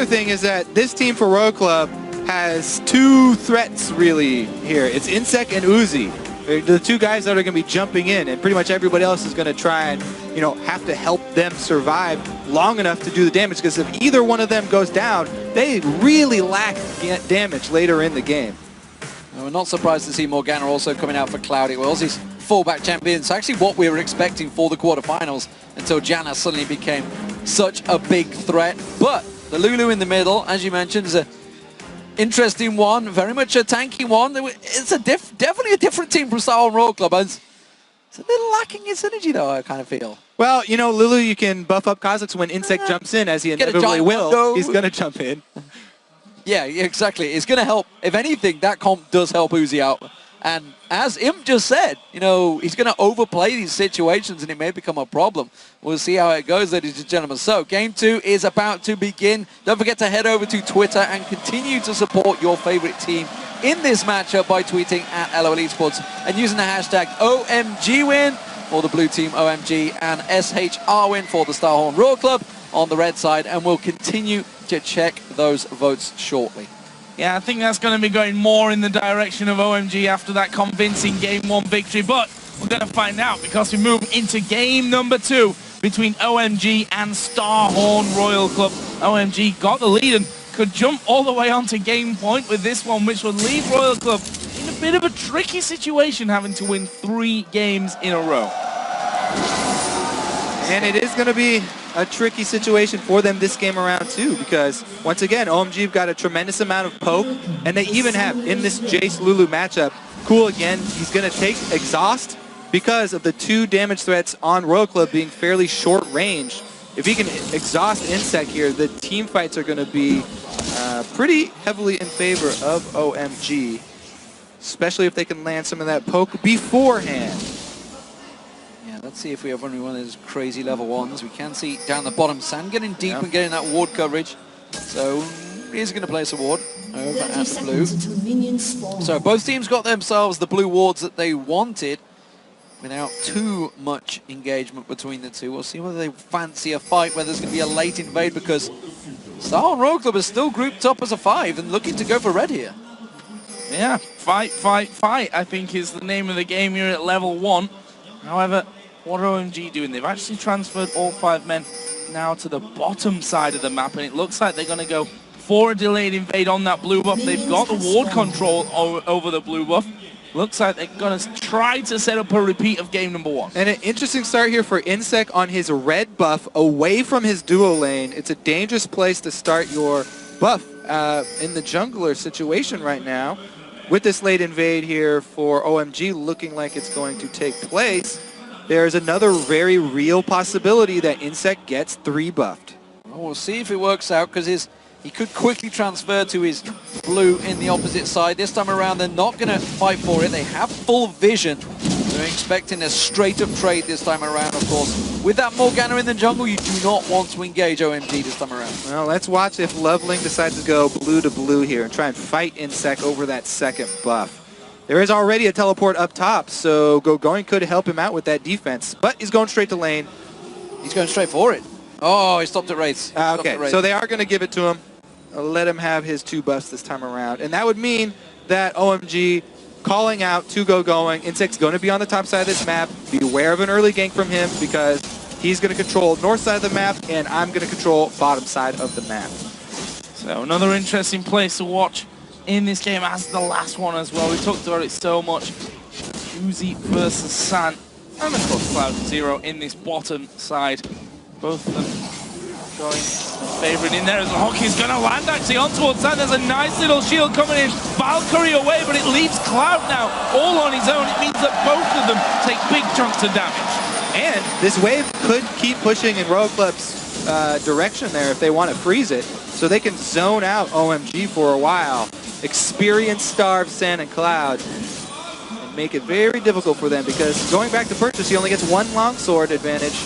other thing is that this team for Royal Club has two threats really here. It's Insec and Uzi. They're the two guys that are going to be jumping in, and pretty much everybody else is going to try and, you know, have to help them survive long enough to do the damage, because if either one of them goes down, they really lack damage later in the game. And we're not surprised to see Morgana also coming out for Cloud. It was his fallback champion. It's actually what we were expecting for the quarterfinals until Janna suddenly became such a big threat. But the Lulu in the middle, as you mentioned, is a interesting one, very much a tanky one. It's definitely a different team from Star Wars Royal Club. It's a little lacking in synergy, though, I kind of feel. Well, you know, Lulu, you can buff up Kha'Zix when Insect jumps in, as he inevitably will. He's going to jump in. Yeah, exactly. It's going to help. If anything, that comp does help Uzi out. And as Imp just said, you know, he's going to overplay these situations and it may become a problem. We'll see how it goes, ladies and gentlemen. So, Game 2 is about to begin. Don't forget to head over to Twitter and continue to support your favorite team in this matchup by tweeting at LOL Esports and using the hashtag OMGWin for the blue team OMG and SHR win for the Starhorn Royal Club on the red side. And we'll continue to check those votes shortly. Yeah, I think that's going to be going more in the direction of OMG after that convincing Game 1 victory. But we're going to find out because we move into Game number 2 between OMG and Starhorn Royal Club. OMG got the lead and could jump all the way onto game point with this one, which would leave Royal Club in a bit of a tricky situation, having to win 3 games in a row. And it is going to be a tricky situation for them this game around too, because once again, OMG have got a tremendous amount of poke, and they even have in this Jace Lulu matchup, Cool again, he's going to take Exhaust because of the 2 damage threats on Royal Club being fairly short range. If he can exhaust Insect here, the team fights are going to be pretty heavily in favor of OMG, especially if they can land some of that poke beforehand. Let's see if we have one of those crazy level 1s. We can see down the bottom, Sand getting deep and getting that ward coverage. So he's going to place a ward over at the blue. So both teams got themselves the blue wards that they wanted without too much engagement between the two. We'll see whether they fancy a fight, whether there's going to be a late invade, because Starhorn Royal Club is still grouped up as a 5 and looking to go for red here. Yeah, fight, I think is the name of the game here at level 1. However, what are OMG doing? They've actually transferred all 5 men now to the bottom side of the map, and it looks like they're going to go for a delayed invade on that blue buff. They've got the ward control over the blue buff. Looks like they're going to try to set up a repeat of game number 1. And an interesting start here for Insec on his red buff away from his duo lane. It's a dangerous place to start your buff in the jungler situation right now. With this late invade here for OMG looking like it's going to take place, there's another very real possibility that Insect gets 3 buffed. Well, we'll see if it works out, because he could quickly transfer to his blue in the opposite side. This time around, they're not going to fight for it. They have full vision. They're expecting a straight up trade this time around, of course. With that Morgana in the jungle, you do not want to engage OMG this time around. Well, let's watch if Loveling decides to go blue to blue here and try and fight Insect over that second buff. There is already a teleport up top, so Going could help him out with that defense, but he's going straight to lane. He's going straight for it. Oh, he stopped at Wraiths. Okay, so they are going to give it to him. Let him have his 2 buffs this time around. And that would mean that OMG calling out to Going. Insect's going to be on the top side of this map. Be aware of an early gank from him, because he's going to control north side of the map, and I'm going to control bottom side of the map. So another interesting place to watch in this game as the last one as well. We talked about it so much. Uzi versus San, and of course Cloud Zero in this bottom side. Both of them going favourite in there as the hockey's going to land actually on towards San. There's a nice little shield coming in. Valkyrie away, but it leaves Cloud now all on his own. It means that both of them take big chunks of damage. And this wave could keep pushing in Royal Club's direction there if they want to freeze it, so they can zone out OMG for a while. Experience starve San and Cloud and make it very difficult for them, because going back to purchase, he only gets 1 longsword advantage.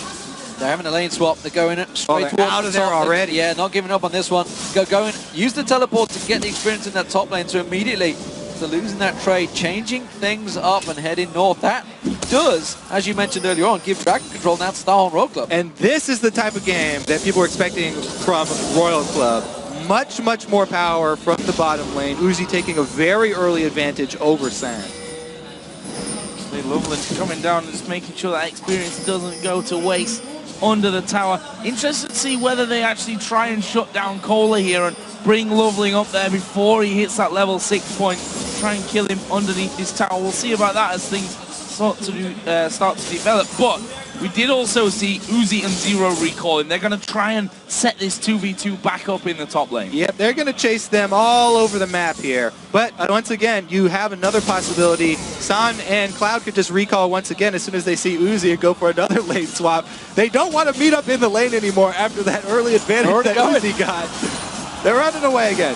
They're having a lane swap. They're going straight towards out of there already. Yeah, not giving up on this one. Going, use the teleport to get the experience in that top lane, so immediately to losing that trade, changing things up and heading north. That does, as you mentioned earlier on, give Dragon control now to Starhorn Royal Club. And this is the type of game that people are expecting from Royal Club. much, much more power from the bottom lane. Uzi taking a very early advantage over San. Loveland coming down and just making sure that experience doesn't go to waste under the tower. Interested to see whether they actually try and shut down Kohler here and bring Loveling up there before he hits that level 6 point. Try and kill him underneath this tower. We'll see about that as things start to develop. But we did also see Uzi and Zero recalling. They're going to try and set this 2v2 back up in the top lane. Yep, they're going to chase them all over the map here. But once again, you have another possibility. San and Cloud could just recall once again as soon as they see Uzi and go for another lane swap. They don't want to meet up in the lane anymore after that early advantage that Uzi got. They're running away again.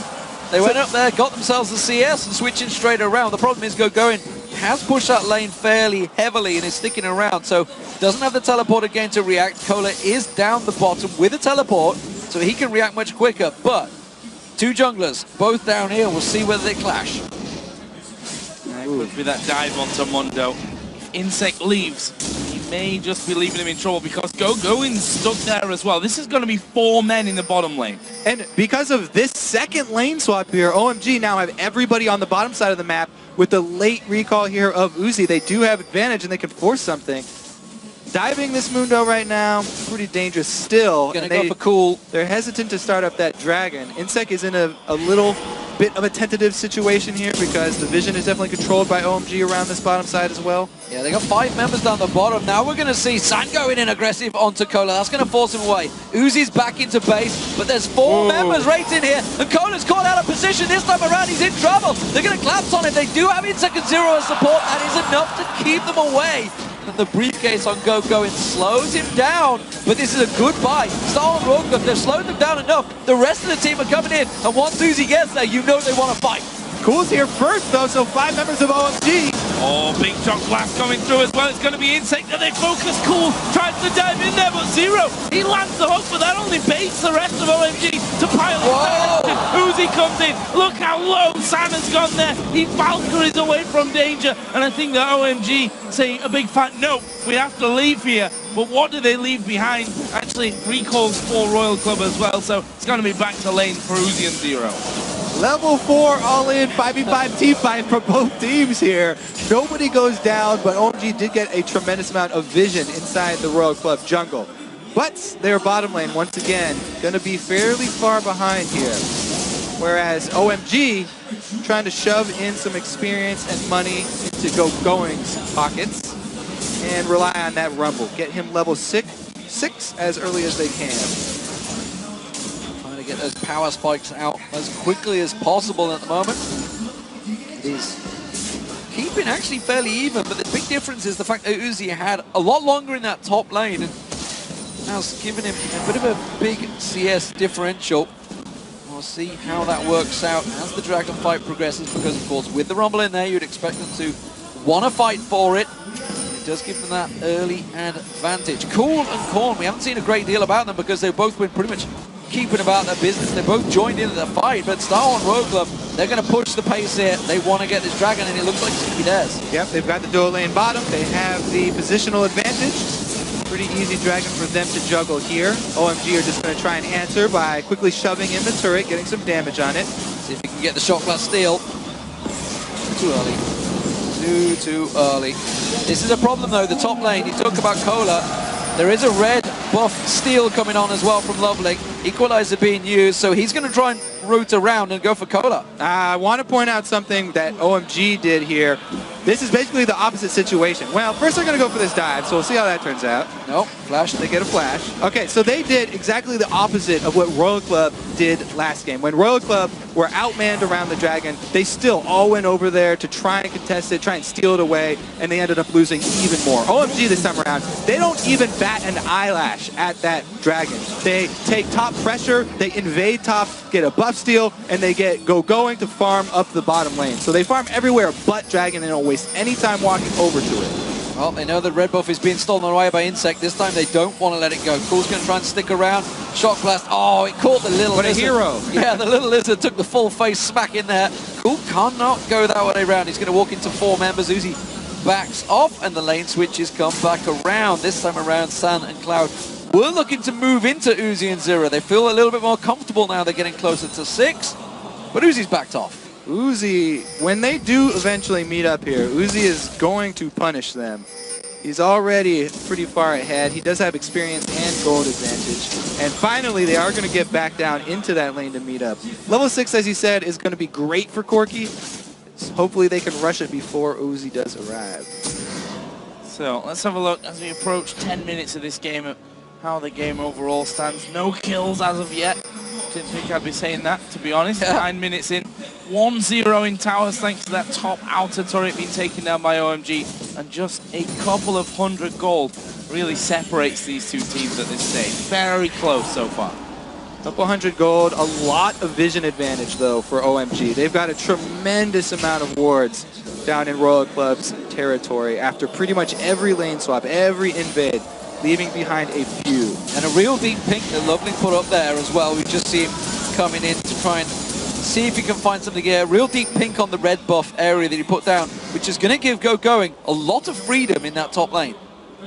They went up there, got themselves the CS and switching straight around. The problem is Going has pushed that lane fairly heavily and is sticking around, so doesn't have the teleport again to react. Kohler is down the bottom with a teleport, so he can react much quicker, but two junglers, both down here. We'll see whether they clash. Could be that dive onto Mundo. If Insect leaves, he may just be leaving him in trouble because Going's stuck there as well. This is going to be 4 men in the bottom lane. And because of this second lane swap here, OMG now have everybody on the bottom side of the map. With the late recall here of Uzi, they do have advantage and they can force something. Diving this Mundo right now, pretty dangerous still. Gonna go for cool. They're hesitant to start up that dragon. Insec is in a little bit of a tentative situation here because the vision is definitely controlled by OMG around this bottom side as well. Yeah, they got 5 members down the bottom. Now we're going to see San going in aggressive onto Kohler. That's going to force him away. Uzi's back into base, but there's 4 members right in here, and Kohler's caught out of position this time around. He's in trouble. They're going to collapse on him. They do have Insect and Zero as support. That is enough to keep them away. And the briefcase on Going slows him down, but this is a good buy. Star and Rogue, they've slowed them down enough. The rest of the team are coming in, and once Uzi gets there, you know they want to fight. Cool's here first, though, so 5 members of OMG. Oh, big shock blast coming through as well. It's going to be Insect, and they focus. Cool tries to dive in there, but Zero, he lands the hook, but that only baits the rest of OMG to pile it. Uzi comes in. Look how low San has gone there. He Valkyries away from danger, and I think that OMG say a big fat no, we have to leave here. But what do they leave behind? Actually, recalls for Royal Club as well, so it's going to be back to lane for Uzi and Zero. Level 4 all-in 5v5 team fight for both teams here. Nobody goes down, but OMG did get a tremendous amount of vision inside the Royal Club jungle. But their bottom lane, once again, going to be fairly far behind here. Whereas OMG trying to shove in some experience and money into Going's pockets and rely on that Rumble. Get him level 6 as early as they can. Get those power spikes out as quickly as possible at the moment. He's keeping actually fairly even, but the big difference is the fact that Uzi had a lot longer in that top lane and now's given him a bit of a big CS differential. We'll see how that works out as the Dragon fight progresses, because of course with the Rumble in there you'd expect them to want to fight for it. It does give them that early advantage. Cool and Korn, we haven't seen a great deal about them because they've both been pretty much keeping about their business. They both joined into the fight, but Star and Rogue Club, they're going to push the pace here. They want to get this dragon, and it looks like it's going to be theirs. Yep, they've got the dual lane bottom. They have the positional advantage. Pretty easy dragon for them to juggle here. OMG are just going to try and answer by quickly shoving in the turret, getting some damage on it. See if he can get the shot blast steal. Too early. Too early. This is a problem, though. The top lane, you talk about Kohler. There is a red buff steal coming on as well from Loveling. Equalizer being used, so he's going to try and route around and go for Kohler. I want to point out something that OMG did here. This is basically the opposite situation. Well, first they're going to go for this dive, so we'll see how that turns out. Nope, flash. They get a flash. Okay, so they did exactly the opposite of what Royal Club did last game. When Royal Club were outmanned around the dragon, they still all went over there to try and contest it, try and steal it away, and they ended up losing even more. OMG this time around, they don't even bat an eyelash at that dragon. They take top pressure, they invade top, get a buff steal, and they going to farm up the bottom lane. So they farm everywhere but dragon and don't waste any time walking over to it. Well, they know the red buff is being stolen away by Insect. This time they don't want to let it go. Cool's going to try and stick around. Shock blast. Oh, it caught the little lizard. What a hero. Yeah, the little lizard took the full face smack in there. Cool cannot go that way around. He's going to walk into 4 members. Uzi backs off and the lane switches come back around. This time around, San and Cloud were looking to move into Uzi and Zero. They feel a little bit more comfortable now. They're getting closer to 6, but Uzi's backed off. Uzi, when they do eventually meet up here, Uzi is going to punish them. He's already pretty far ahead. He does have experience and gold advantage. And finally, they are going to get back down into that lane to meet up. Level 6, as you said, is going to be great for Corki. So hopefully they can rush it before Uzi does arrive. So let's have a look as we approach 10 minutes of this game at how the game overall stands. No kills as of yet. Didn't think I'd be saying that, to be honest. 9 minutes in. 1-0 in towers thanks to that top outer turret being taken down by OMG. And just a couple of 100 gold really separates these two teams at this stage. Very close so far. Couple 100 gold, a lot of vision advantage though for OMG. They've got a tremendous amount of wards down in Royal Club's territory after pretty much every lane swap, every invade, leaving behind a few. And a real deep pink that Lovely put up there as well. We just see him coming in to try and see if he can find something here. Real deep pink on the red buff area that he put down, which is going to give Going a lot of freedom in that top lane.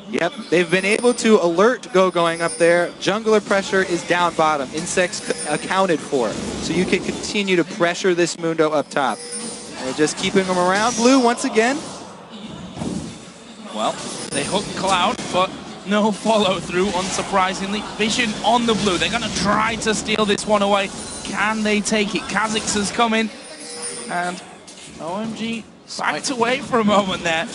Yep, they've been able to alert Going up there. Jungler pressure is down bottom. Insects accounted for. So you can continue to pressure this Mundo up top. And they're just keeping him around. Blue once again. Well, they hook Cloud, but no follow-through, unsurprisingly. Vision on the Blue. They're going to try to steal this one away. Can they take it? Kha'Zix has come in, and OMG backed away for a moment there.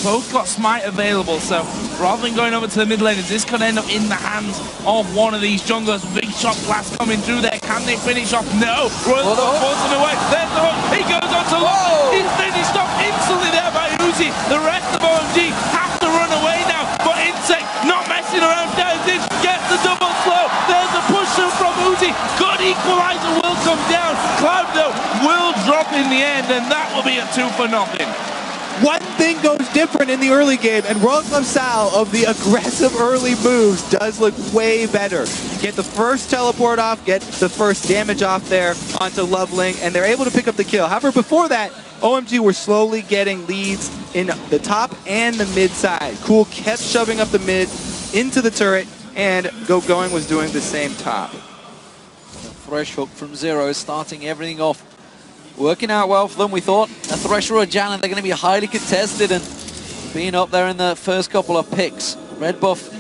Both got Smite available, so rather than going over to the mid laners, this could end up in the hands of one of these junglers. Big shot blast coming through there. Can they finish off? No. Royal forcing away. There's the hook. He goes on to lock. He's finished off instantly there by Uzi. The rest of OMG have to run away now, but Insect not messing around. Does this, gets the double slow. There's a push through from Uzi. Good equalizer will come down. Cloud though will drop in the end, and that will be a 2-0. One thing goes different in the early game, and Royal Club Sal of the aggressive early moves does look way better. Get the first teleport off, get the first damage off there onto Loveling, and they're able to pick up the kill. However, before that, OMG were slowly getting leads in the top and the mid side. Cool kept shoving up the mid into the turret, and Going was doing the same top. Fresh hook from Zero, starting everything off. Working out well for them, we thought. A Thresher or a Janna, they're going to be highly contested and being up there in the first couple of picks. Red buff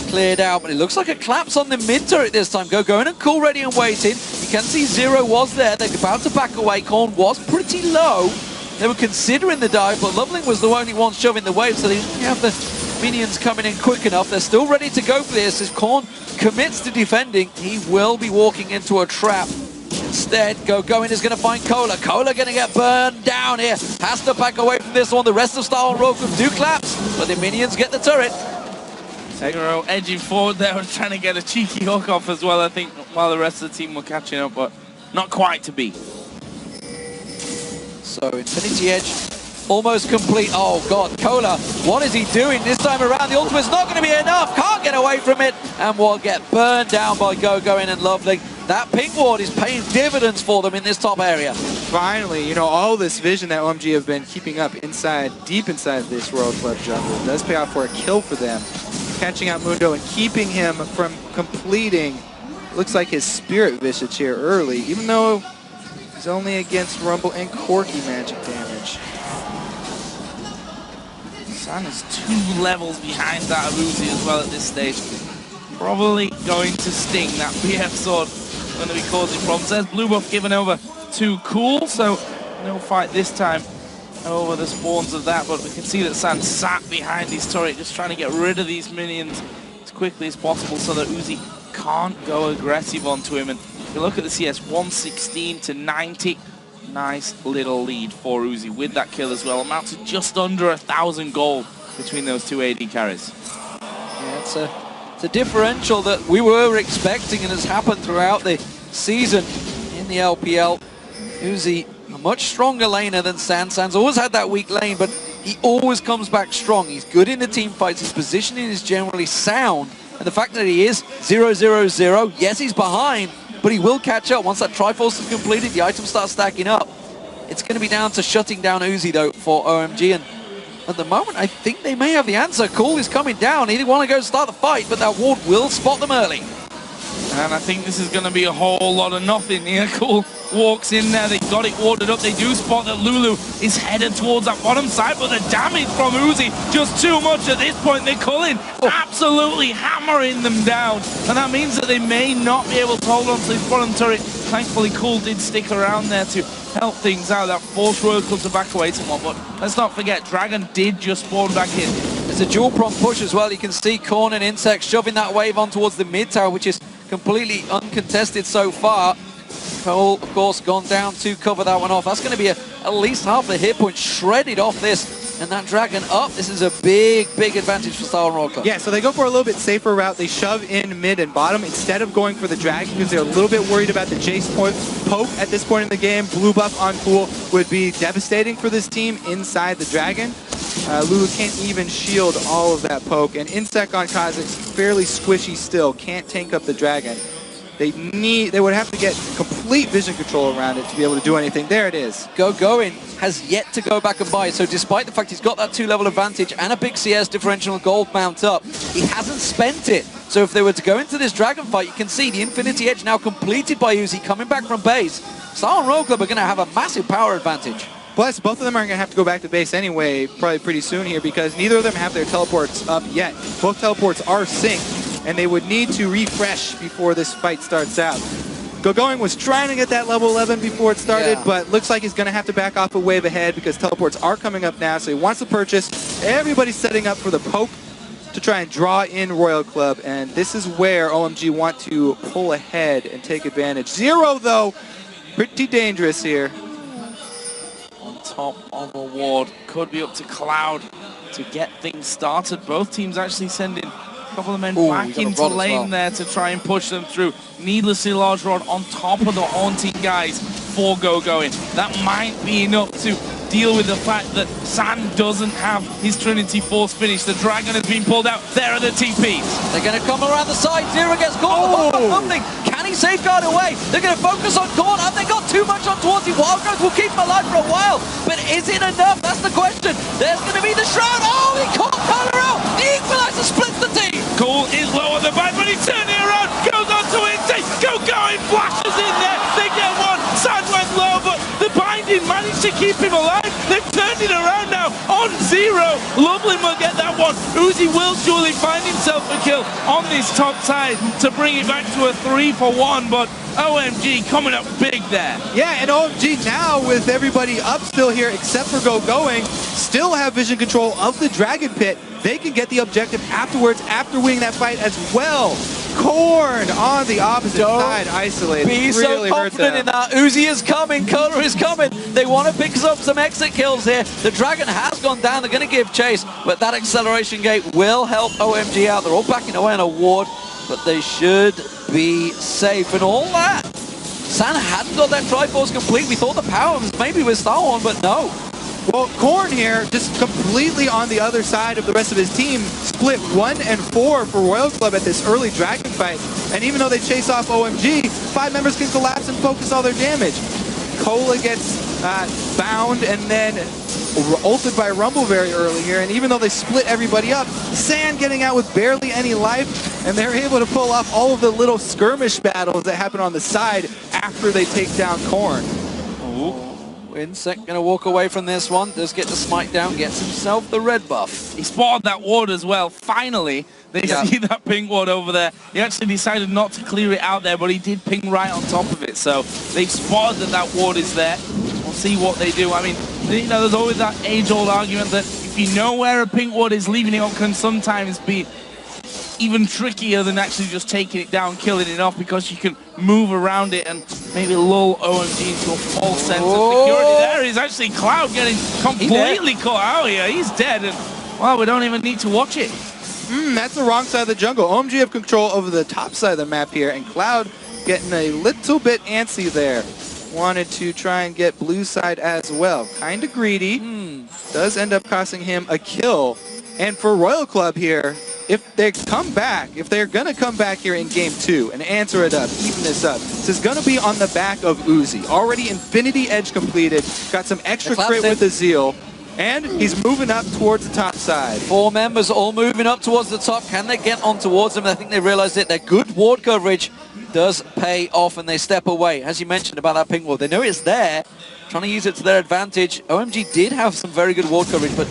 cleared out, but it looks like a collapse on the mid turret this time. Going and Cool ready and waiting. You can see Zero was there. They're about to back away. Korn was pretty low. They were considering the dive, but Loveling was the only one shoving the wave, so they didn't have the minions coming in quick enough. They're still ready to go for this. As Korn commits to defending, he will be walking into a trap. Instead, Going is going to find Cola. Cola going to get burned down here. Has to back away from this one. The rest of Star and Rogue do collapse, but the minions get the turret. Seguro edging forward there and trying to get a cheeky hook off as well, I think, while the rest of the team were catching up, but not quite to be. So Infinity Edge almost complete. Oh god, Cola, what is he doing this time around? The ultimate's not going to be enough. Can't get away from it, and will get burned down by Going and Loveling. That pink ward is paying dividends for them in this top area. Finally, you know, all this vision that OMG have been keeping up inside, deep inside this Royal Club jungle does pay off for a kill for them. Catching out Mundo and keeping him from completing, looks like his Spirit Visage here early, even though he's only against Rumble and Corki magic damage. San is 2 levels behind that of Uzi as well at this stage. Probably going to sting. That BF sword going to be causing problems. There's blue buff given over to Cool, so no fight this time over the spawns of that, but we can see that San sat behind his turret just trying to get rid of these minions as quickly as possible so that Uzi can't go aggressive onto him. And if you look at the CS, 116 to 90. Nice little lead for Uzi with that kill as well. Amount to just under 1,000 gold between those two AD carries. Yeah, it's a differential that we were expecting and has happened throughout the season in the LPL. Uzi, a much stronger laner than San. San's always had that weak lane, but he always comes back strong. He's good in the team fights. His positioning is generally sound. And the fact that he is 0-0-0, yes, he's behind, but he will catch up. Once that Triforce is completed, the items start stacking up. It's going to be down to shutting down Uzi, though, for OMG. And At the moment, I think they may have the answer. Cool is coming down. He didn't want to go start the fight, but that ward will spot them early. And I think this is going to be a whole lot of nothing here. Cool walks in there. They got it warded up. They do spot that Lulu is headed towards that bottom side, but the damage from Uzi just too much at this point. They're Cullen absolutely hammering them down. And that means that they may not be able to hold on to this bottom turret. Thankfully, Cool did stick around there to help things out. That forced Royal Club to back away somewhat. But let's not forget, Dragon did just spawn back in. It's a dual prompt push as well. You can see Korn and Insect shoving that wave on towards the mid tower, which is completely uncontested so far. Cole, of course, gone down to cover that one off. That's going to be at least half the hit point shredded off this. And that Dragon up. This is a big, big advantage for Star Royal Club. Yeah, so they go for a little bit safer route. They shove in mid and bottom instead of going for the Dragon because they're a little bit worried about the Jace poke at this point in the game. Blue buff on Cool would be devastating for this team inside the Dragon. Lulu can't even shield all of that poke. And Insect on Kha'Zix, fairly squishy still, can't tank up the Dragon. They would have to get complete vision control around it to be able to do anything. There it is. Going has yet to go back and buy. So despite the fact he's got that 2-level advantage and a big CS differential gold mount up, he hasn't spent it. So if they were to go into this Dragon fight, you can see the Infinity Edge now completed by Uzi coming back from base. Star Royal Club are going to have a massive power advantage. Plus, both of them are going to have to go back to base anyway, probably pretty soon here, because neither of them have their teleports up yet. Both teleports are synced, and they would need to refresh before this fight starts out. Going was trying to get that level 11 before it started, but looks like he's going to have to back off a wave ahead because teleports are coming up now, so he wants to purchase. Everybody's setting up for the poke to try and draw in Royal Club, and this is where OMG want to pull ahead and take advantage. Zero, though, pretty dangerous here. On top of a ward, could be up to Cloud to get things started. Both teams actually sending a couple of men back into lane there to try and push them through. Needlessly large rod on top of the haunting guys for going. That might be enough to deal with the fact that San doesn't have his Trinity Force finish. The Dragon has been pulled out. There are the TPs. They're going to come around the side. Zero gets caught. Something. Can he safeguard away? They're going to focus on Korn. Have they got too much on towards him? Wild Growth will keep him alive for a while. But is it enough? That's the question. There's going to be the Shroud. Oh, he caught Color out. The Equalizer splits the team. Cool is low on the back, but he's turning around. Goes on to Intake. Going. Flashes in there. They get one. San went low, but the binding managed to keep him alive. They've turned it around now on Zero. Lovely will get that one. Uzi will surely find himself a kill on this top side to bring it back to a 3-for-1, but OMG coming up big there. Yeah, and OMG now with everybody up still here except for Going, still have vision control of the Dragon Pit. They can get the objective afterwards after winning that fight as well. Korn on the opposite side, isolated. Be really so confident in that. Uzi is coming, Color is coming. They want to pick up some exit kills here. The Dragon has gone down. They're going to give chase, but that acceleration gate will help OMG out. They're all backing away on a ward, but they should be safe. And all that, San hadn't got that Triforce complete. We thought the power was maybe with Starhorn, but no. Well, Korn here, just completely on the other side of the rest of his team, split 1 and 4 for Royal Club at this early Dragon fight. And even though they chase off OMG, 5 members can collapse and focus all their damage. Cola gets bound and then ulted by Rumble very early here. And even though they split everybody up, San getting out with barely any life, and they're able to pull off all of the little skirmish battles that happen on the side after they take down Korn. Insect going to walk away from this one. Does get the smite down, gets himself the red buff. He spotted that ward as well. Finally, they see that ping ward over there. He actually decided not to clear it out there, but he did ping right on top of it. So they've spotted that ward is there. We'll see what they do. I mean, you know, there's always that age-old argument that if you know where a ping ward is, leaving it up can sometimes be even trickier than actually just taking it down, killing it off, because you can move around it and maybe lull OMG into a false sense of security. There is actually Cloud getting completely caught out here. He's dead, and well, we don't even need to watch it. That's the wrong side of the jungle. OMG have control over the top side of the map here, and Cloud getting a little bit antsy there. Wanted to try and get blue side as well. Kind of greedy. Does end up costing him a kill. And for Royal Club here, if they come back, if they're going to come back here in game 2 and answer it up, even this up, this is going to be on the back of Uzi. Already Infinity Edge completed, got some extra crit with the Zeal. And he's moving up towards the top side. 4 members all moving up towards the top. Can they get on towards them? I think they realized it. Their good ward coverage does pay off, and they step away. As you mentioned about that ping ward, they know it's there, trying to use it to their advantage. OMG did have some very good ward coverage, but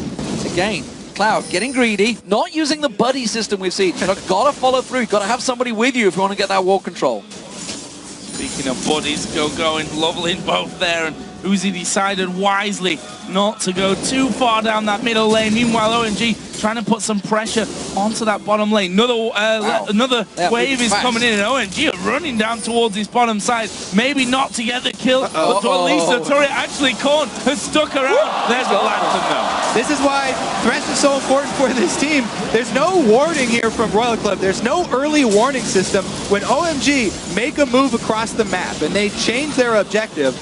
again, Cloud getting greedy, not using the buddy system we've seen. You've got to follow through, got to have somebody with you if you want to get that ward control. Speaking of buddies, going leveling both there, and Uzi decided wisely not to go too far down that middle lane. Meanwhile, OMG trying to put some pressure onto that bottom lane. Another wave is coming in, and OMG are running down towards his bottom side. Maybe not to get the kill, but at least the turret actually Korn has stuck around. There's the lantern though. This is why Thresh is so important for this team. There's no warning here from Royal Club. There's no early warning system. When OMG make a move across the map and they change their objective,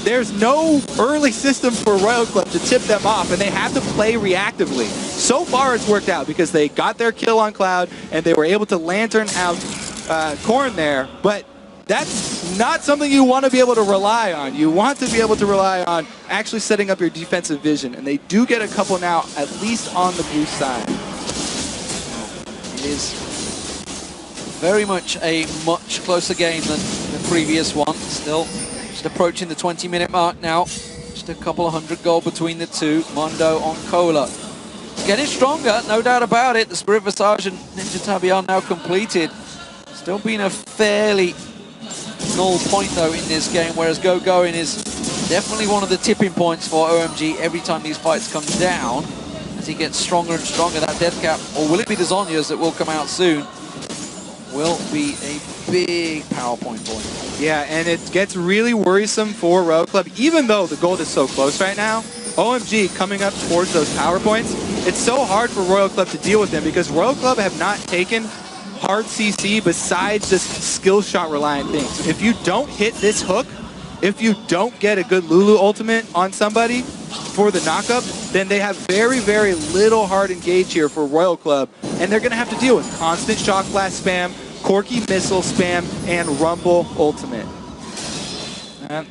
there's no early system for Royal Club to tip them off, and they have to play reactively. So far it's worked out because they got their kill on Cloud and they were able to lantern out Korn there, but that's not something you want to be able to rely on. You want to be able to rely on actually setting up your defensive vision, and they do get a couple now, at least on the blue side. It is very much a much closer game than the previous one. Still just approaching the 20-minute mark now. Just a couple of 100 gold between the two. Mondo on Cola. Getting stronger, no doubt about it. The Spirit Visage and Ninja Tabi are now completed. Still being a fairly null point though in this game, whereas Going is definitely one of the tipping points for OMG every time these fights come down. As he gets stronger and stronger, that death cap, or will it be the Zhonya's that will come out soon, will be a big power point for him. Yeah, and it gets really worrisome for Royal Club, even though the gold is so close right now. OMG coming up towards those power points, it's so hard for Royal Club to deal with them because Royal Club have not taken hard CC besides just skill shot reliant things. If you don't hit this hook, if you don't get a good Lulu ultimate on somebody for the knockup, then they have very, very little hard engage here for Royal Club, and they're going to have to deal with constant shock blast spam, Corky missile spam, and Rumble ultimate. And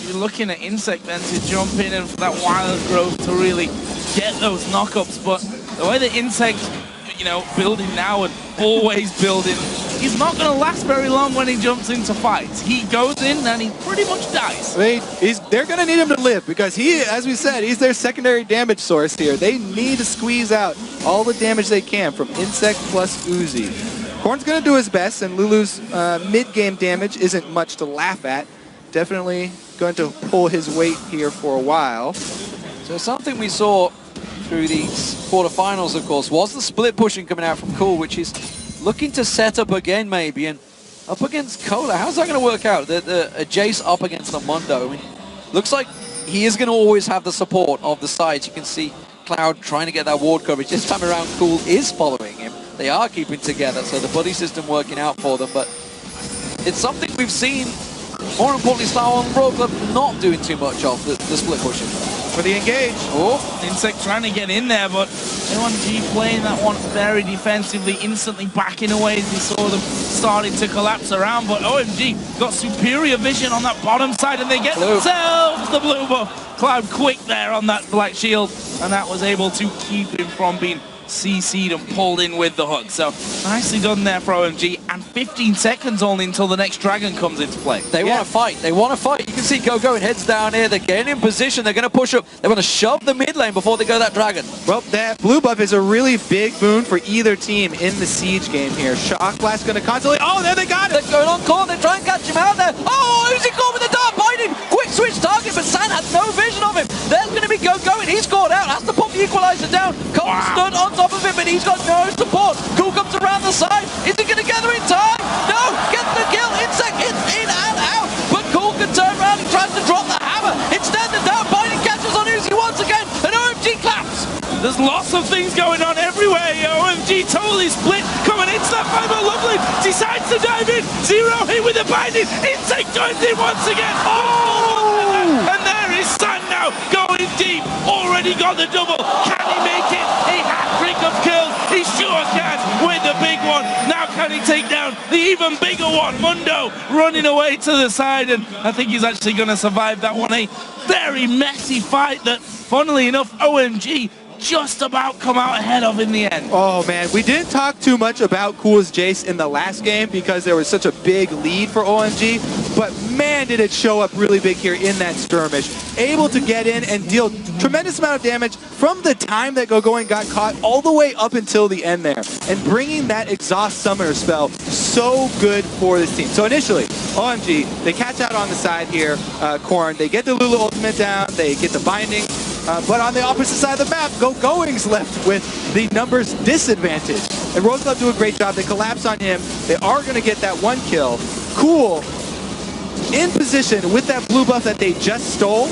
you're looking at Insect then to jump in and for that wild growth to really get those knockups, but the way the Insect, building now and always building, he's not going to last very long when he jumps into fights. He goes in and he pretty much dies. They're going to need him to live because he, as we said, he's their secondary damage source here. They need to squeeze out all the damage they can from Insect plus Uzi. Korn's going to do his best, and Lulu's mid-game damage isn't much to laugh at. Definitely going to pull his weight here for a while. So something we saw through these quarterfinals, of course, was the split pushing coming out from Cool, which is looking to set up again maybe, and up against Cola. How's that going to work out? The Jace up against the Mondo. I mean, looks like he is going to always have the support of the sides. You can see Cloud trying to get that ward coverage. This time around, Cool is following him. They are keeping together, so the buddy system working out for them, but it's something we've seen, more importantly, Star and Royal Club not doing too much of, the split pushing. For the engage. Oh, Insect trying to get in there, but OMG playing that one very defensively, instantly backing away as we saw them starting to collapse around, but OMG got superior vision on that bottom side, and they get themselves the blue buff. Cloud quick there on that black shield, and that was able to keep him from being CC'd and pulled in with the hook. So nicely done there for OMG, and 15 seconds only until the next dragon comes into play. They want to fight. They want to fight. You can see Going heads down here. They're getting in position. They're going to push up. They want to shove the mid lane before they go that dragon. Well, that blue buff is a really big boon for either team in the siege game here. Shock blast going to constantly. Oh, there they got it. They're going on Korn. They try and catch him out there. Oh, Uzi Korn with the dart biting. Quick switch target, but San has no vision of him. There's going to be Going. He's caught out. Has to put the equalizer down. Cole stood on top of him, but he's got no support. Cool comes around the side. Is he going to gather in time? No! Gets the kill. Insect hits in and out. But Cool can turn around and tries to drop the hammer. Instead, the down biting catches on Uzi once again, and OMG claps. There's lots of things going on everywhere. OMG totally split. Coming into that fight, but Lovely decides to dive in. Zero hit with the binding. Insect joins in once again. Oh! And there is San now going deep. Already got the double. Can he make it? A hat-trick of kills. He sure can with the big one. Now can he take down the even bigger one? Mundo running away to the side, and I think he's actually going to survive that one. A very messy fight that, funnily enough, OMG just about come out ahead of in the end. Oh man, we didn't talk too much about Cool's Jace in the last game because there was such a big lead for OMG, but man did it show up really big here in that skirmish. Able to get in and deal tremendous amount of damage from the time that Gogoing got caught all the way up until the end there. And bringing that exhaust summoner spell, so good for this team. So initially, OMG, they catch out on the side here, Korn, they get the Lulu ultimate down, they get the binding, but on the opposite side of the map, Gogoing's left with the numbers disadvantage. And Rose Club do a great job. They collapse on him. They are going to get that one kill. Cool in position with that blue buff that they just stole.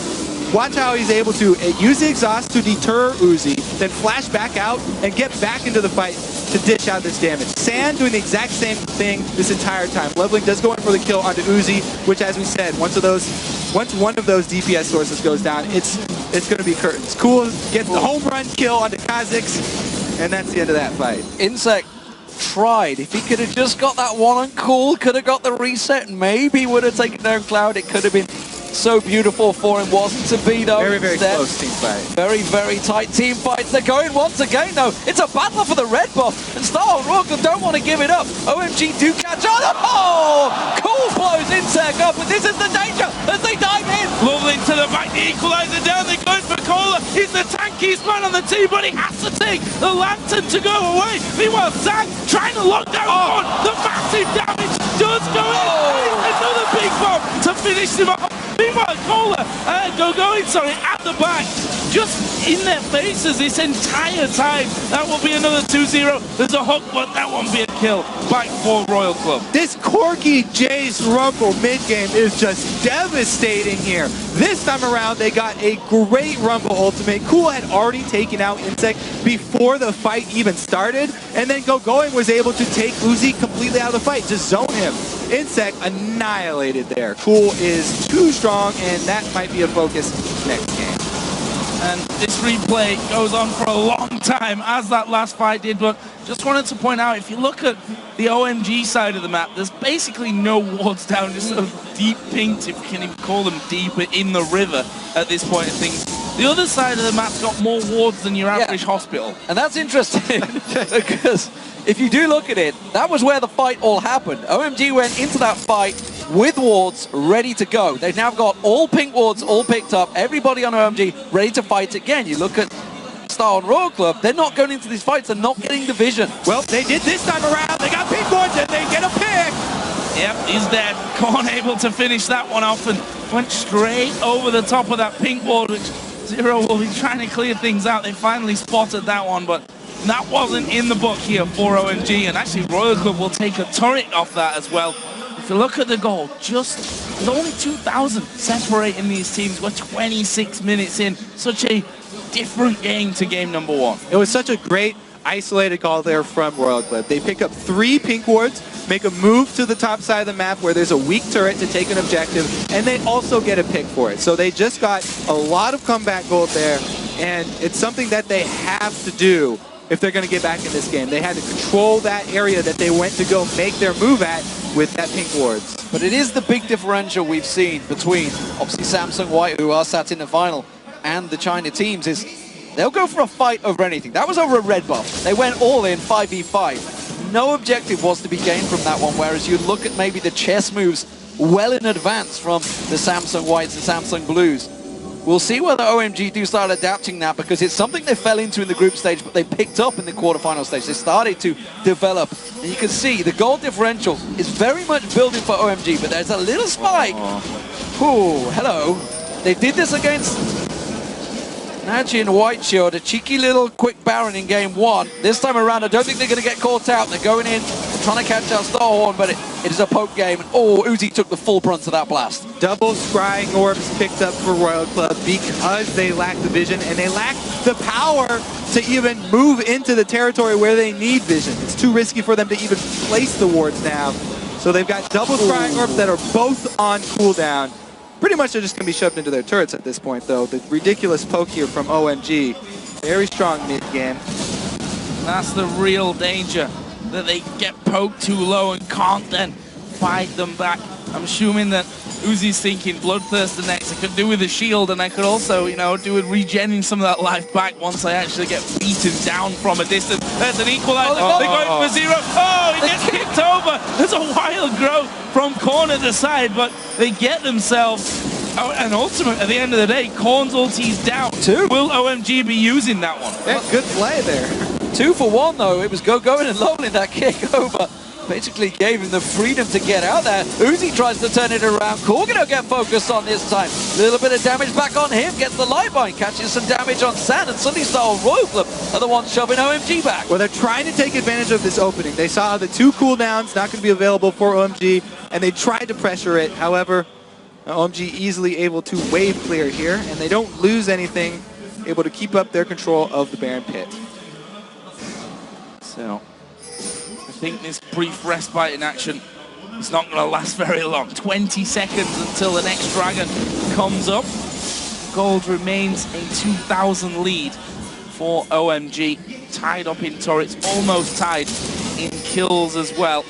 Watch how he's able to use the exhaust to deter Uzi, then flash back out and get back into the fight to dish out this damage. Sand doing the exact same thing this entire time. Leveling does go in for the kill onto Uzi, which, as we said, once one of those DPS sources goes down, it's going to be curtains. Cool gets the home run kill onto Kha'Zix, and that's the end of that fight. Insect tried. If he could have just got that one on Cool, could have got the reset, and maybe would have taken down Cloud. It could have been so beautiful for him. Wasn't to be, though. Very, very close team fight. Very, very tight team fights. They're going once again, though. It's a battle for the red buff, and Star and Rourke don't want to give it up. OMG do catch on. Oh! Cool blows Insect up, and this is the danger as they dive in. Lovely to the back, the equalizer down, they're going for Cola. He's the tankiest man on the team, but he has to take the lantern to go away. Meanwhile, Zang trying to lock down Korn. The massive damage does go in. Another big bomb to finish him off. Meanwhile, Cola, Gogoing, at the back, just in their faces this entire time. That will be another 2-0. There's a hook, but that won't be a kill. Back for Royal Club. This Corky Jace Rumble mid-game is just devastating here. This time around, they got a great Rumble ultimate. Cool had already taken out Insect before the fight even started, and then Gogoing was able to take Uzi completely out of the fight, just zone him. Insect annihilated there. Cool is too strong, and that might be a focus next game. And this replay goes on for a long time, as that last fight did, but just wanted to point out, if you look at the OMG side of the map, there's basically no wards down, just sort of deep pinks, if you can even call them deeper, in the river at this point of things. The other side of the map's got more wards than your average hospital. And that's interesting, because if you do look at it, that was where the fight all happened. OMG went into that fight with wards ready to go. They've now got all pink wards all picked up, everybody on OMG ready to fight again. You look at Star and Royal Club, they're not going into these fights, they're not getting the vision. Well, they did this time around. They got pink wards and they get a pick. Yep, he's dead. Korn able to finish that one off and went straight over the top of that pink ward, which Zero will be trying to clear things out. They finally spotted that one, but that wasn't in the book here for OMG, and actually Royal Club will take a turret off that as well. If you look at the goal, there's only 2,000 separating these teams. We're 26 minutes in. Such a different game to game number one. It was such a great isolated call there from Royal Club. They pick up 3 pink wards, make a move to the top side of the map where there's a weak turret to take an objective, and they also get a pick for it. So they just got a lot of comeback gold there, and it's something that they have to do if they're going to get back in this game. They had to control that area that they went to go make their move at with that pink wards. But it is the big differential we've seen between, obviously, Samsung White, who are sat in the final, and the China teams, is they'll go for a fight over anything. That was over a red buff. They went all in 5v5. No objective was to be gained from that one, whereas you look at maybe the chess moves well in advance from the Samsung Whites and Samsung Blues. We'll see whether OMG do start adapting that, because it's something they fell into in the group stage, but they picked up in the quarterfinal stage. They started to develop, and you can see the goal differential is very much building for OMG, but there's a little spike. Ooh, hello. They did this against Nachi and White Shield, a cheeky little quick Baron in game 1. This time around, I don't think they're going to get caught out. They're going in, trying to catch out Starhorn, but it is a poke game. And oh, Uzi took the full brunt of that blast. Double scrying orbs picked up for Royal Club because they lack the vision and they lack the power to even move into the territory where they need vision. It's too risky for them to even place the wards now. So they've got double scrying orbs that are both on cooldown. Pretty much they're just going to be shoved into their turrets at this point, though. The ridiculous poke here from OMG. Very strong mid-game. That's the real danger that they get poked too low and can't then fight them back. I'm assuming that Uzi's thinking Bloodthirster next. I could do with a shield, and I could also, you know, do with regenerating some of that life back once I actually get beaten down from a distance. There's an equalizer. They're going for 0. Oh, he gets kicked over. There's a wild growth from corner to side, but they get themselves an ultimate at the end of the day. Korn's ulti's down. 2. Will OMG be using that one? Yeah, good play there. 2 for 1 though. It was going and Lowling that kick over. Basically gave him the freedom to get out there. Uzi tries to turn it around. Corgano get focused on this time. A little bit of damage back on him. Gets the light bind. Catches some damage on San. And Sunny Star Royal Club are the ones shoving OMG back. Well, they're trying to take advantage of this opening. They saw the 2 cooldowns not going to be available for OMG, and they tried to pressure it. However, OMG easily able to wave clear here, and they don't lose anything, able to keep up their control of the Baron Pit. So, I think this brief respite in action is not going to last very long. 20 seconds until the next dragon comes up. Gold remains a 2,000 lead for OMG. Tied up in turrets, almost tied in kills as well.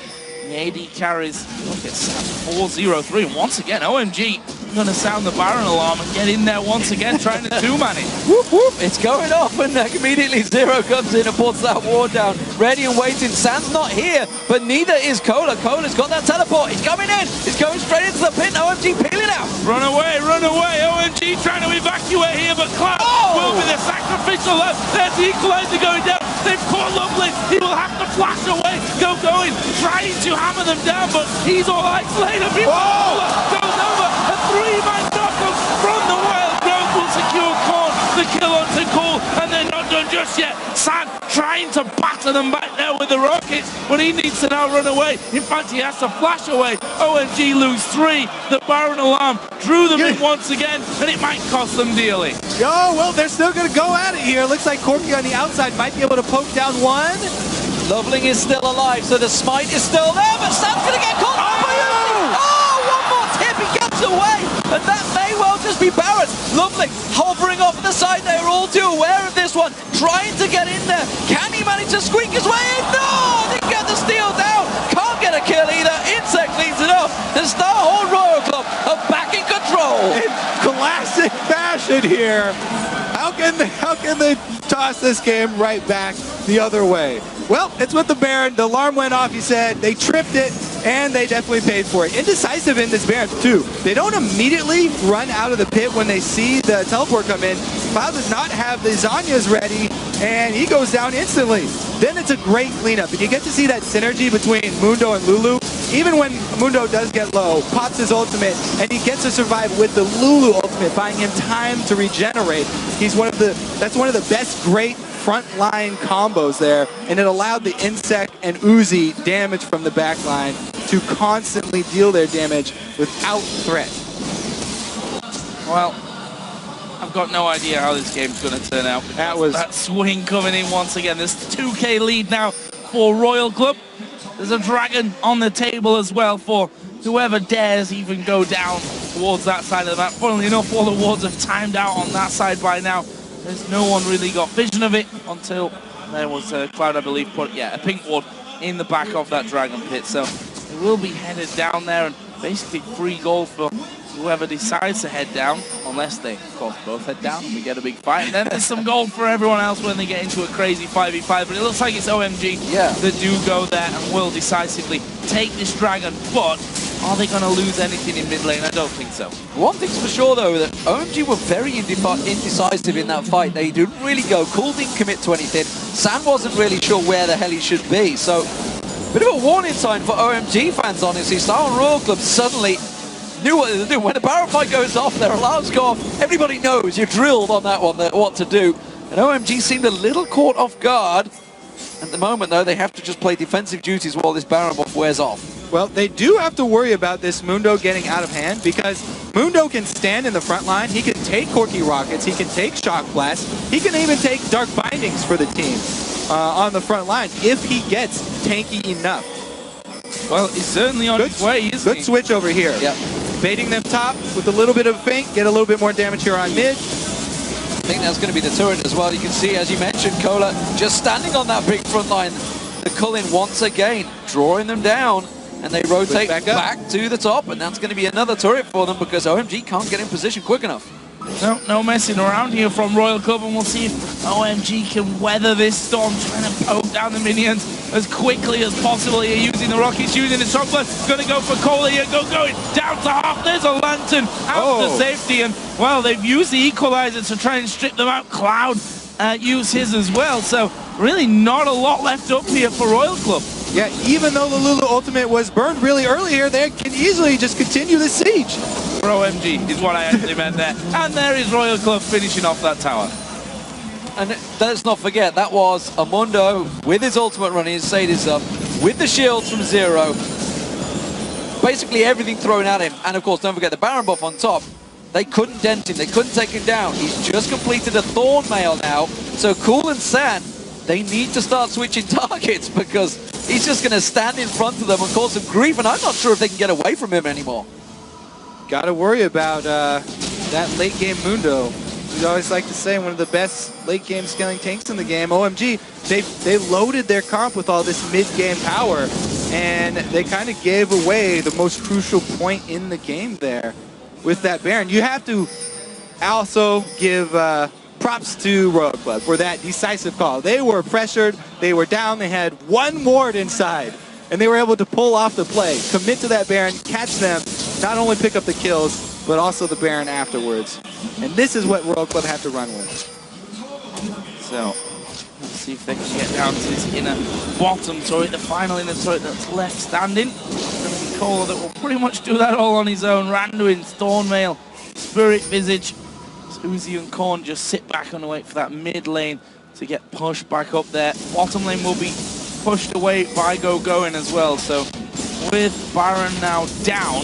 The AD carries, look at Sam, 4-0-3. And once again, OMG going to sound the Baron alarm and get in there once again, trying to two-man it. Whoop, whoop. It's going off, and immediately Zero comes in and puts that ward down. Ready and waiting. Sam's not here, but neither is Cola. Cola's got that teleport. He's coming in. He's going straight into the pit. OMG peeling out. Run away, run away. OMG trying to evacuate here, but Cloud will be the sacrificial lamb. There's the equalizer going down. They've caught Lovely. He will have to flash away. Going, trying to hammer them down, but he's all isolated. Cola goes over. A 3-man knockup from the Wild Growth will secure Korn. The kill onto Cool, and they're not done just yet. San trying to batter them back there with the rockets, but he needs to now run away. In fact, he has to flash away. OMG lose 3. The Baron alarm drew them in once again, and it might cost them dearly. Oh, well, they're still going to go at it here. Looks like Corky on the outside might be able to poke down one. Loveling is still alive, so the smite is still there, but Sam's going to get caught. One more tip, he gets away, and that may well just be Barrett. Loveling hovering off the side, they're all too aware of this one, trying to get in there. Can he manage to squeak his way in? No, didn't get the steal down. Can't get a kill either. Insect cleans it up. The Starhorn Royal Club are back in control. In classic fashion here. How can they toss this game right back the other way? Well, it's with the Baron. The alarm went off, he said. They tripped it, and they definitely paid for it. Indecisive in this Baron, too. They don't immediately run out of the pit when they see the teleport come in. Cloud does not have the Zanyas ready, and he goes down instantly. Then it's a great cleanup, and you get to see that synergy between Mundo and Lulu. Even when Mundo does get low, pops his ultimate, and he gets to survive with the Lulu ultimate, buying him time to regenerate. That's one of the best great frontline combos there, and it allowed the Insect and Uzi damage from the backline to constantly deal their damage without threat. Well, I've got no idea how this game's going to turn out. That swing coming in once again. There's 2K lead now for Royal Club. There's a dragon on the table as well for whoever dares even go down towards that side of the map. Funnily enough, all the wards have timed out on that side by now. There's no one really got vision of it until there was Cloud, I believe, put a pink ward in the back of that dragon pit. So they will be headed down there, and basically free gold for whoever decides to head down, unless they, of course, both head down and we get a big fight. And then there's some gold for everyone else when they get into a crazy 5v5. But it looks like it's OMG that do go there and will decisively take this dragon. But are they going to lose anything in mid lane? I don't think so. One thing's for sure, though, that OMG were very indecisive in that fight. They didn't really go. Cool didn't commit to anything. San wasn't really sure where the hell he should be. So, bit of a warning sign for OMG fans, honestly. Starhorn Royal Club suddenly knew what to do. When the Baron fight goes off, their alarms go off. Everybody knows you're drilled on that one, what to do. And OMG seemed a little caught off guard. At the moment, though, they have to just play defensive duties while this Baron buff wears off. Well, they do have to worry about this Mundo getting out of hand, because Mundo can stand in the front line. He can take Corky Rockets. He can take Shock Blast. He can even take Dark Bindings for the team on the front line if he gets tanky enough. Well, he's certainly on his way, isn't he? Good switch over here. Yep. Baiting them top with a little bit of feint, get a little bit more damage here on mid. I think that's going to be the turret as well. You can see, as you mentioned, Cola just standing on that big front line. the Cullen once again, drawing them down, and they rotate back to the top, and that's going to be another turret for them because OMG can't get in position quick enough. No messing around here from Royal Club, and we'll see if OMG can weather this storm, trying to poke down the minions as quickly as possible here, using the rockets, using the shock blast. Going to go for Cola here, going down to half. There's a lantern out to safety, and well, they've used the equalizer to try and strip them out. Cloud used his as well, so really not a lot left up here for Royal Club. Yeah, even though the Lulu ultimate was burned really early here, they can easily just continue the siege. For OMG is what I actually meant there. And there is Royal Club finishing off that tower. And let's not forget, that was Amundo with his ultimate running, his Sadie's up, with the shields from Zero. Basically everything thrown at him. And of course, don't forget the Baron buff on top. They couldn't dent him, they couldn't take him down. He's just completed a Thorn Mail now. So Cool and San, they need to start switching targets because he's just going to stand in front of them and cause some grief. And I'm not sure if they can get away from him anymore. Got to worry about that late game Mundo. We always like to say one of the best late game scaling tanks in the game. OMG, they loaded their comp with all this mid game power, and they kind of gave away the most crucial point in the game there with that Baron. You have to also give props to Royal Club for that decisive call. They were pressured, they were down, they had one ward inside, and they were able to pull off the play, commit to that Baron, catch them, not only pick up the kills, but also the Baron afterwards. And this is what Royal Club have to run with. So, let's see if they can get down to this inner bottom turret, the final inner turret that's left standing. It's going to be Cola that will pretty much do that all on his own. Randuin, Thornmail, Spirit Visage. Uzi and Korn just sit back and wait for that mid lane to get pushed back up there. Bottom lane will be pushed away by Going as well. So with Baron now down,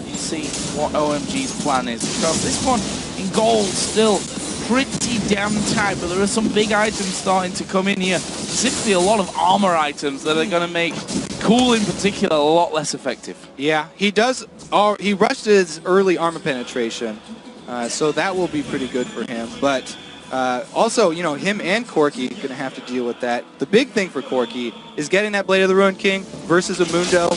you see what OMG's plan is. Because this one in gold still pretty damn tight, but there are some big items starting to come in here. Specifically a lot of armor items that are going to make Cool in particular a lot less effective. Yeah, he does. He rushed his early armor penetration. So that will be pretty good for him. But also, you know, him and Corki are going to have to deal with that. The big thing for Corki is getting that Blade of the Ruined King versus a Mundo.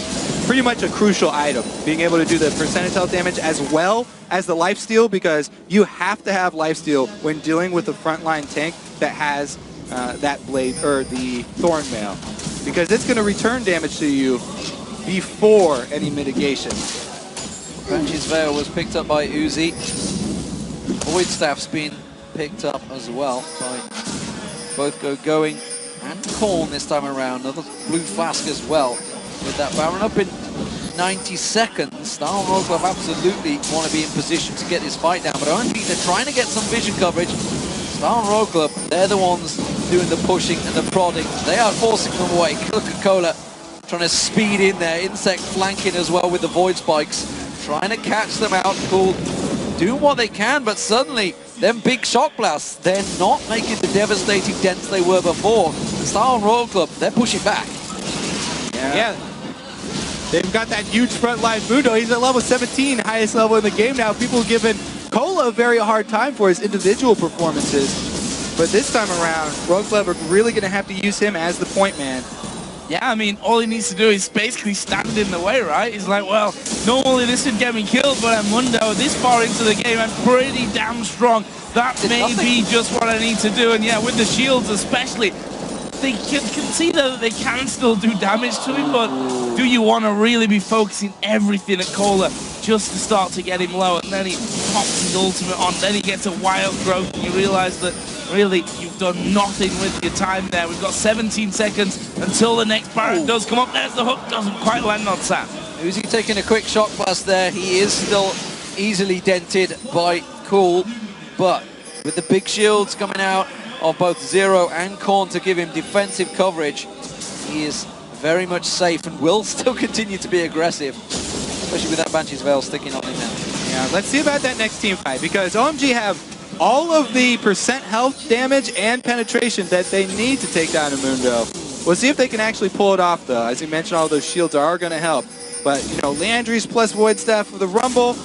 Pretty much a crucial item. Being able to do the percentage health damage as well as the lifesteal, because you have to have lifesteal when dealing with a frontline tank that has that Blade, or the Thorn Mail. Because it's going to return damage to you before any mitigation. Banshee's Veil was picked up by Uzi. Void Staff's been picked up as well by both Going and Korn this time around. Another blue flask as well. With that Baron up in 90 seconds, Star Royal Club absolutely want to be in position to get this fight down. But OMG, they're trying to get some vision coverage. Star Royal Club, they're the ones doing the pushing and the prodding. They are forcing them away. Coca-Cola trying to speed in there. Insect flanking as well with the Void Spikes. Trying to catch them out. Cool. Doing what they can, but suddenly, them big shock blasts, they're not making the devastating dents they were before. The Star Royal Club, they're pushing back. Yeah. They've got that huge frontline Mundo. He's at level 17, highest level in the game now. People have given Cola a very hard time for his individual performances. But this time around, Royal Club are really going to have to use him as the point man. Yeah, I mean, all he needs to do is basically stand in the way, right? He's like, well, normally this would get me killed, but I'm Mundo this far into the game. I'm pretty damn strong. That may be just what I need to do. And yeah, with the shields especially, they can see that they can still do damage to him, but do you want to really be focusing everything at Cola just to start to get him low? And then he pops his ultimate on, then he gets a wild growth, and you realize that really you've done nothing with your time there. We've got 17 seconds until the next Baron does come up. There's the hook, doesn't quite land on Sam. Uzi taking a quick shock blast there. He is still easily dented by Cool, but with the big shields coming out of both Zero and Korn to give him defensive coverage, he is very much safe and will still continue to be aggressive, especially with that Banshee's Veil sticking on him now. Yeah, let's see about that next team fight, because OMG have all of the percent health damage and penetration that they need to take down a Mundo. We'll see if they can actually pull it off, though. As you mentioned, all those shields are going to help. But, you know, Landry's plus Void Staff for the Rumble,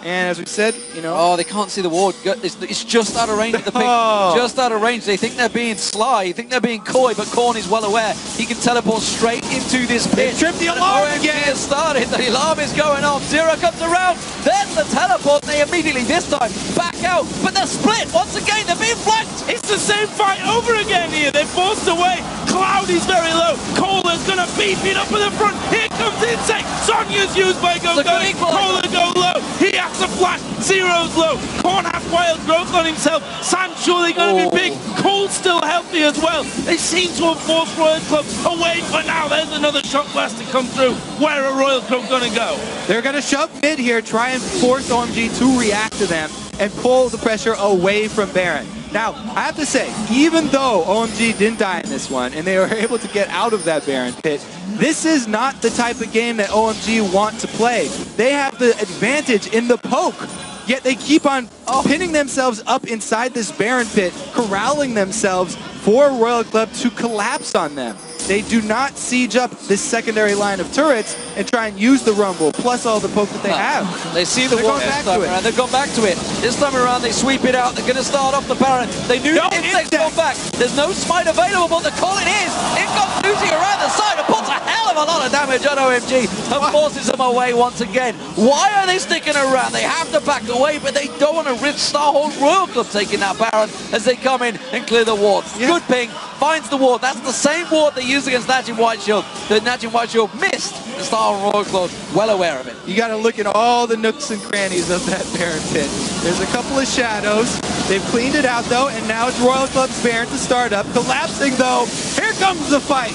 And as we said, you know... Oh, they can't see the ward. It's just out of range of the pick. Oh. Just out of range. They think they're being sly. They think they're being coy, but Korn is well aware. He can teleport straight into this pit. Trip the alarm OMG again. has started. The alarm is going off. Zero comes around. There's the teleport. They immediately, this time, back out. But they're split. Once again, they're being flanked. It's the same fight over again here. They're forced away. Cloud is very low. Cola's going to beef it up in the front. Here comes Insect. Sonya's used by Go. Cola go low. He has to flash. Zero's low. Korn has wild growth on himself. San's surely going to be big. Cole's still healthy as well. They seem to have forced Royal Club away for now. There's another shot blast to come through. Where are Royal Club going to go? They're going to shove mid here, try and force OMG to react to them and pull the pressure away from Baron. Now, I have to say, even though OMG didn't die in this one and they were able to get out of that Baron pit, this is not the type of game that OMG want to play. They have the advantage in the poke, yet they keep on pinning themselves up inside this Baron pit, corralling themselves for Royal Club to collapse on them. They do not siege up this secondary line of turrets and try and use the Rumble, plus all the poke that they have. They see the wall this time around. They've gone back to it. This time around, they sweep it out. They're going to start off the Baron. They knew the Insect's gone back. There's no smite available, but the call it is. In comes Lucy around the side and puts a hell of a lot of damage on OMG and forces them away once again. Why are they sticking around? They have to back away, but they don't want to risk Starhold Royal Club taking that Baron as they come in and clear the ward. Yeah. Good ping. Finds the ward. That's the same ward they used against Najin White Shield. The Najin White Shield missed. The Starhold Royal Club well aware of it. You got to look at all the nooks and crannies of that Baron pit. There's a couple of shadows. They've cleaned it out though, and now it's Royal Club's Baron to start up. Collapsing though. Here comes the fight.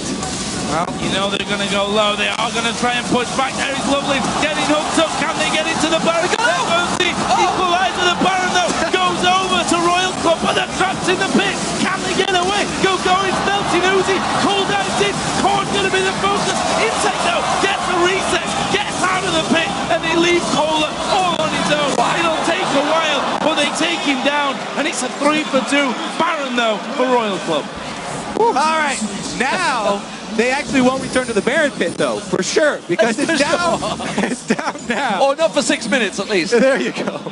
Well, you know they're going to go low. They are going to try and push back. There is Lovely getting hooked up. Can they get into the Baron? There goes the equalizer. The Baron though goes over to Royal Club, but they're trapped in the pit. Can they get away? Go is melting Uzi. Cooldown's in. Korn's going to be the focus. Insect though gets the reset, gets out of the pit, and they leave Cola all on his own. It'll take a while, but they take him down, and it's a 3 for 2. Baron though for Royal Club. All right, now they actually won't return to the Baron pit though, for sure, because it's down. It's down now. Or not for 6 minutes at least. There you go.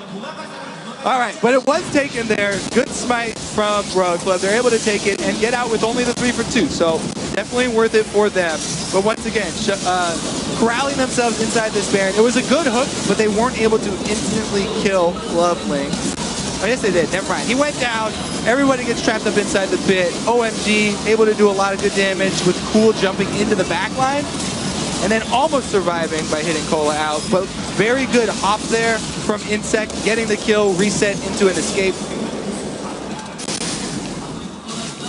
All right, but it was taken there. Good smite from Royal Club. They're able to take it and get out with only the 3 for 2, so definitely worth it for them. But once again, corralling themselves inside this Baron. It was a good hook, but they weren't able to instantly kill Loveling. Oh, yes, they did. Never mind. He went down. Everybody gets trapped up inside the pit. OMG able to do a lot of good damage with Cool jumping into the back line and then almost surviving by hitting Cola out. But very good hop there from Insect, getting the kill, reset into an escape.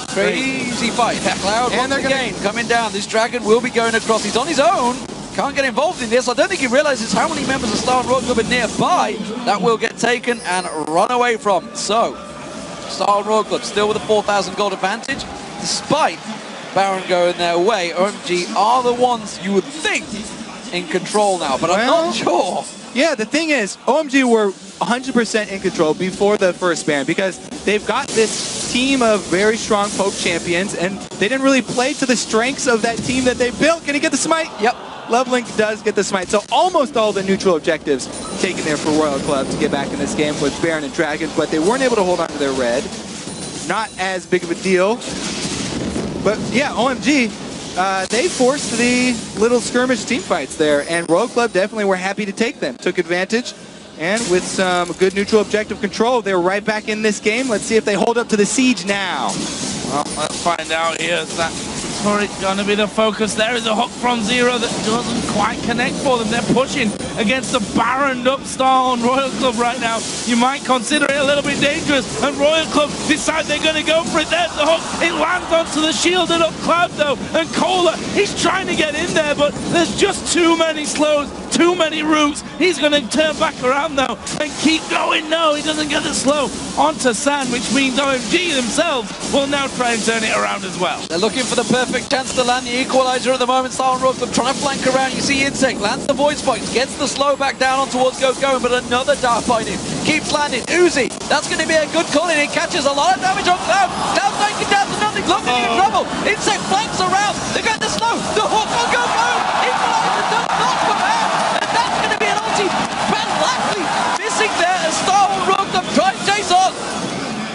Crazy fight. Cloud And once again coming down. This Dragon will be going across. He's on his own. Can't get involved in this. I don't think he realizes how many members of Starhold Royal Club are nearby that will get taken and run away from. So, Starhold Royal Club still with a 4,000 gold advantage, despite Baron going their way. OMG are the ones you would think in control now, but I'm not sure. Yeah, the thing is, OMG were 100% in control before the first ban because they've got this team of very strong poke champions and they didn't really play to the strengths of that team that they built. Can he get the smite? Yep. Lovelink does get the smite, so almost all the neutral objectives taken there for Royal Club to get back in this game with Baron and Dragons, but they weren't able to hold on to their red. Not as big of a deal. But yeah, OMG, they forced the little skirmish team fights there, and Royal Club definitely were happy to take them. Took advantage, and with some good neutral objective control, they're right back in this game. Let's see if they hold up to the siege now. Well, let's find out here. Is that turret going to be the focus? There is a hook from Zero that doesn't quite connect for them. They're pushing against the Baroned up star on Royal Club right now. You might consider it a little bit dangerous, and Royal Club decide they're going to go for it. There's the hook. It lands onto the shielded up Cloud though, and Cola, he's trying to get in there, but there's just too many slows, too many routes. He's going to turn back around though and keep going. No, he doesn't get the slow onto San, which means OMG themselves will now try and turn it around as well. They're looking for the perfect chance to land the equalizer at the moment. Starhold Royal Club trying to flank around. You see Insect lands the void spikes, gets the slow back down on towards going, but another dart by him keeps landing. Uzi, that's going to be a good call in. It catches a lot of damage on Cloud. Cloud taking down to nothing. Lovely in trouble. Insect flanks around. They get the slow. The hook will go boom. Equalizer does not come out. And that's going to be an ulti. Van Lackley missing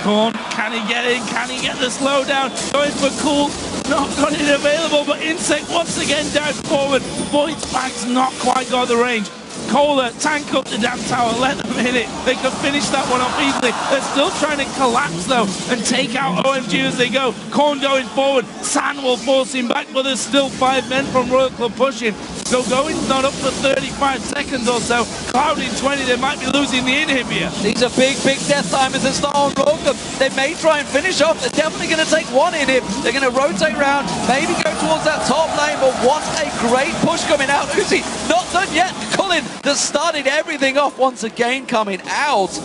Korn, can he get in? Can he get the slowdown? Going for Cool, not got it available, but Insect once again dives forward. Void's bag's not quite got the range. Kohler, tank up the damn tower, let them hit it. They could finish that one off easily. They're still trying to collapse though and take out OMG as they go. Korn going forward, San will force him back, but there's still 5 men from Royal Club pushing. So Going's not up for 35 seconds or so. Cloud in 20, they might be losing the inhib here. These are big death timers. It's not on Royal Club. They may try and finish off. They're definitely going to take one inhib. They're going to rotate around, maybe go towards that top lane, but what a great push coming out. Uzi, not done yet. Cullen that started everything off once again coming out.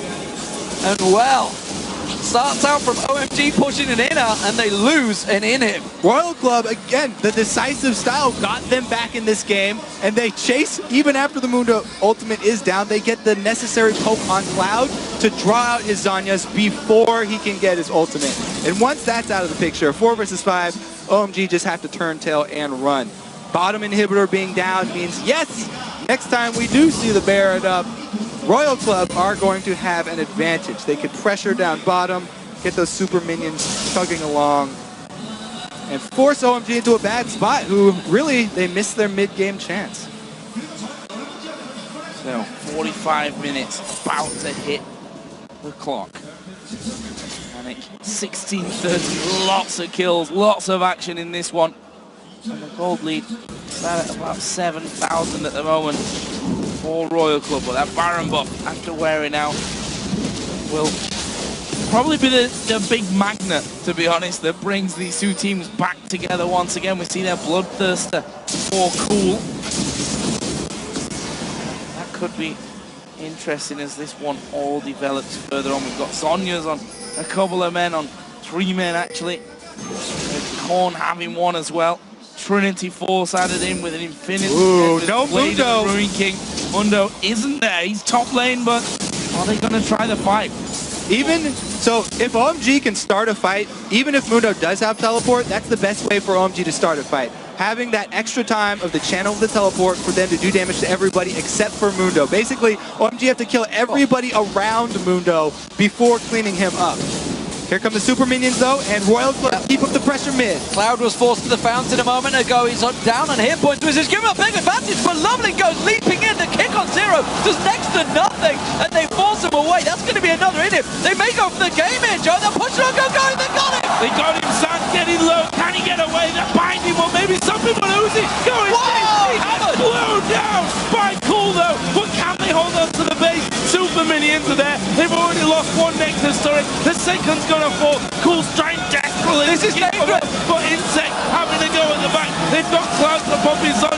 And well, starts out from OMG pushing an inner, and they lose an inhib. Royal Club, again, the decisive style got them back in this game, and they chase, even after the Mundo ultimate is down, they get the necessary poke on Cloud to draw out his Zanyas before he can get his ultimate. And once that's out of the picture, 4 versus 5, OMG just have to turn tail and run. Bottom inhibitor being down means, yes, next time we do see the Baron up, Royal Club are going to have an advantage. They can pressure down bottom, get those super minions chugging along, and force OMG into a bad spot, who really, they missed their mid-game chance. So, 45 minutes, about to hit the clock. Panic, 16-30, lots of kills, lots of action in this one. And the gold lead is at about 7,000 at the moment for Royal Club. But that Baron buff, after wearing out, will probably be the big magnet, to be honest, that brings these two teams back together once again. We see their bloodthirster for Cool. That could be interesting as this one all develops further on. We've got Sonya's on a couple of men, on 3 men actually. With Korn having one as well. Trinity Force added in with an infinite. Ooh, no Mundo. Ruin King. Mundo isn't there. He's top lane, but are they going to try the fight? Even, so if OMG can start a fight, even if Mundo does have teleport, that's the best way for OMG to start a fight. Having that extra time of the channel of the teleport for them to do damage to everybody except for Mundo. Basically, OMG have to kill everybody around Mundo before cleaning him up. Here come the super minions though, and Royal Club keep up the pressure mid. Cloud was forced to the fountain a moment ago. He's down on hit points. He's given a big advantage, but Lovely goes leaping in. The kick on 0 does next to nothing, and they force him away. That's going to be another inhib. They may go for the game here, Joe. They're pushing on, going. They got him. They got him. San's getting low. Can he get away? They're binding, or maybe something will lose it. Going blown down by Cool though. But can they hold on to the base? Super minions are there. They've already lost one Nexus turret. The second's gonna fall. Cool's trying desperately. This is dangerous. But Insect having to go at the back. They've got Cloud to pop his on.